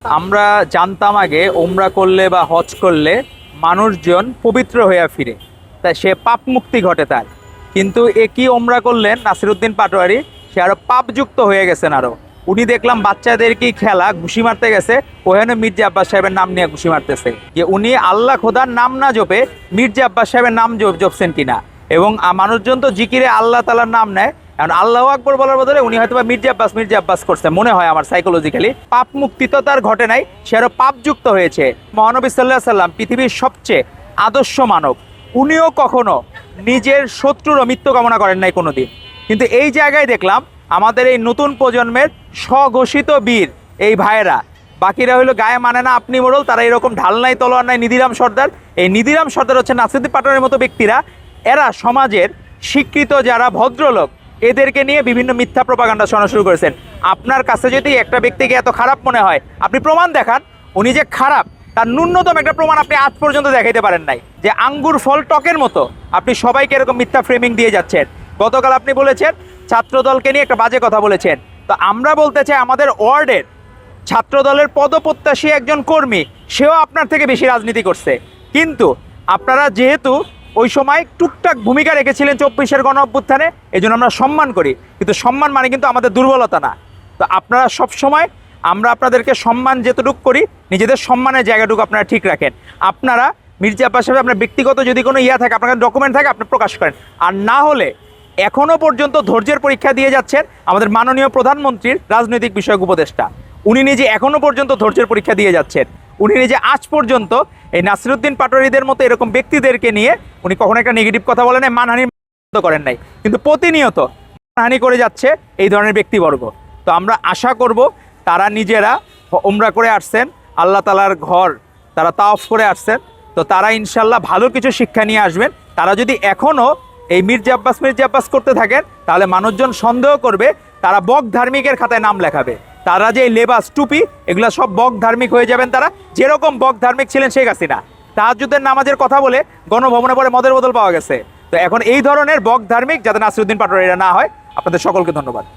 আমরা জানতাম আগে ওমরা করলে বা হজ করলে মানুষজন পবিত্র হইয়া ফিরে, তাই সে পাপ মুক্তি ঘটে তার। কিন্তু একই ওমরা করলেন নাসিরউদ্দিন পাটোয়ারি, সে আরো পাপযুক্ত হয়ে গেছেন আরো। উনি দেখলাম বাচ্চাদেরকেই খেলা ঘুষি মারতে গেছে, ওখানে মির্জা আব্বাস সাহেবের নাম নিয়ে ঘুষি মারতেছে। যে উনি আল্লাহ খোদার নাম না জপে মির্জা আব্বাস সাহেবের নাম জপছেন কিনা। এবং মানুষজন তো জিকিরে আল্লাহ তালার নাম নেয়, কারণ আল্লাহ আকবর বলার বদলে উনি হয়তো মির্জা আব্বাস করছে মনে হয় আমার সাইকোলজিক্যালি। পাপ মুক্তি তো তার ঘটে নাই, সে আরো পাপযুক্ত হয়েছে। মহানবী সাল্লাল্লাহু আলাইহি সাল্লাম পৃথিবীর সবচেয়ে আদর্শ মানব, উনিও কখনো নিজের শত্রুর মৃত্যু কামনা করেন নাই কোনোদিন। কিন্তু এই জায়গায় দেখলাম আমাদের এই নতুন প্রজন্মের স্বঘোষিত বীর এই ভাইয়েরা, বাকিরা হলো গায়ে মানে না আপনি মোড়ল, তারা এরকম ঢাল নাই তলোয়ার নাই নিধিরাম সর্দার। এই নিধিরাম সর্দার হচ্ছে নাসিরউদ্দিন পাটোয়ারির মতো ব্যক্তিরা। এরা সমাজের স্বীকৃত যারা ভদ্রলোক, এদেরকে নিয়ে বিভিন্ন মিথ্যা প্রপাগান্ডা শোনা শুরু করেছেন। আপনার কাছে যদি একটা ব্যক্তিকে এত খারাপ মনে হয়, আপনি প্রমাণ দেখান উনি যে খারাপ, তার ন্যূনতম একটা প্রমাণ আপনি আজ পর্যন্ত দেখাইতে পারেন নাই। যে আঙ্গুর ফল টকের মতো আপনি সবাইকে এরকম মিথ্যা ফ্রেমিং দিয়ে যাচ্ছেন। গতকাল আপনি বলেছেন ছাত্রদলকে নিয়ে একটা বাজে কথা বলেছেন। তো আমরা বলতে চাই আমাদের ওয়ার্ডের ছাত্রদলের পদপ্রত্যাশী একজন কর্মী, সেও আপনার থেকে বেশি রাজনীতি করছে। কিন্তু আপনারা যেহেতু ওই সময় টুকটাক ভূমিকা রেখেছিলেন 24-এর গণ অভ্যুত্থানে, এই জন্য আমরা সম্মান করি। কিন্তু সম্মান মানে কিন্তু আমাদের দুর্বলতা না। তো আপনারা সব সময়, আমরা আপনাদেরকে সম্মান যেতটুকু করি, নিজেদের সম্মানের জায়গাটুকু আপনারা ঠিক রাখেন। আপনারা মির্জা আব্বাস সাহেব আপনার ব্যক্তিগত যদি কোনো থাকে, আপনার ডকুমেন্ট থাকে, আপনি প্রকাশ করেন। আর না হলে এখনও পর্যন্ত ধৈর্যের পরীক্ষা দিয়ে যাচ্ছেন আমাদের মাননীয় প্রধানমন্ত্রীর রাজনৈতিক বিষয়ক উপদেষ্টা। উনি নিজে এখনও পর্যন্ত ধৈর্যের পরীক্ষা দিয়ে যাচ্ছেন। উনি নিজে আজ পর্যন্ত এই নাসিরউদ্দিন পাটোয়ারিদের মতো এরকম ব্যক্তিদেরকে নিয়ে উনি কখনো একটা নেগেটিভ কথা বলেন নাই, মানহানির করেন নাই। কিন্তু প্রতিনিয়ত মানহানি করে যাচ্ছে এই ধরনের ব্যক্তিবর্গ। তো আমরা আশা করব তারা নিজেরা ওমরা করে আসছেন, আল্লাহ তালার ঘর তারা তাওয়াফ করে আসছেন, তো তারা ইনশাল্লাহ ভালো কিছু শিক্ষা নিয়ে আসবেন। তারা যদি এখনও এই মির্জা আব্বাস করতে থাকেন, তাহলে মানুষজন সন্দেহ করবে তারা বক ধার্মিকের খাতায় নাম লেখাবে। তারা যে লেবাস টুপি এগুলো সব বক ধার্মিক হয়ে যাবেন তারা, যেরকম বক ধার্মিক ছিলেন শেখ হাসিনা। তাহাজ্জুদের নামাজের কথা বলে গণভবনে পরে মদের বোতল পাওয়া গেছে। তো এখন এই ধরনের বক ধার্মিক যাতে নাসিরউদ্দিন পাটোয়ারিরা না হয়। আপনাদের সকলকে ধন্যবাদ।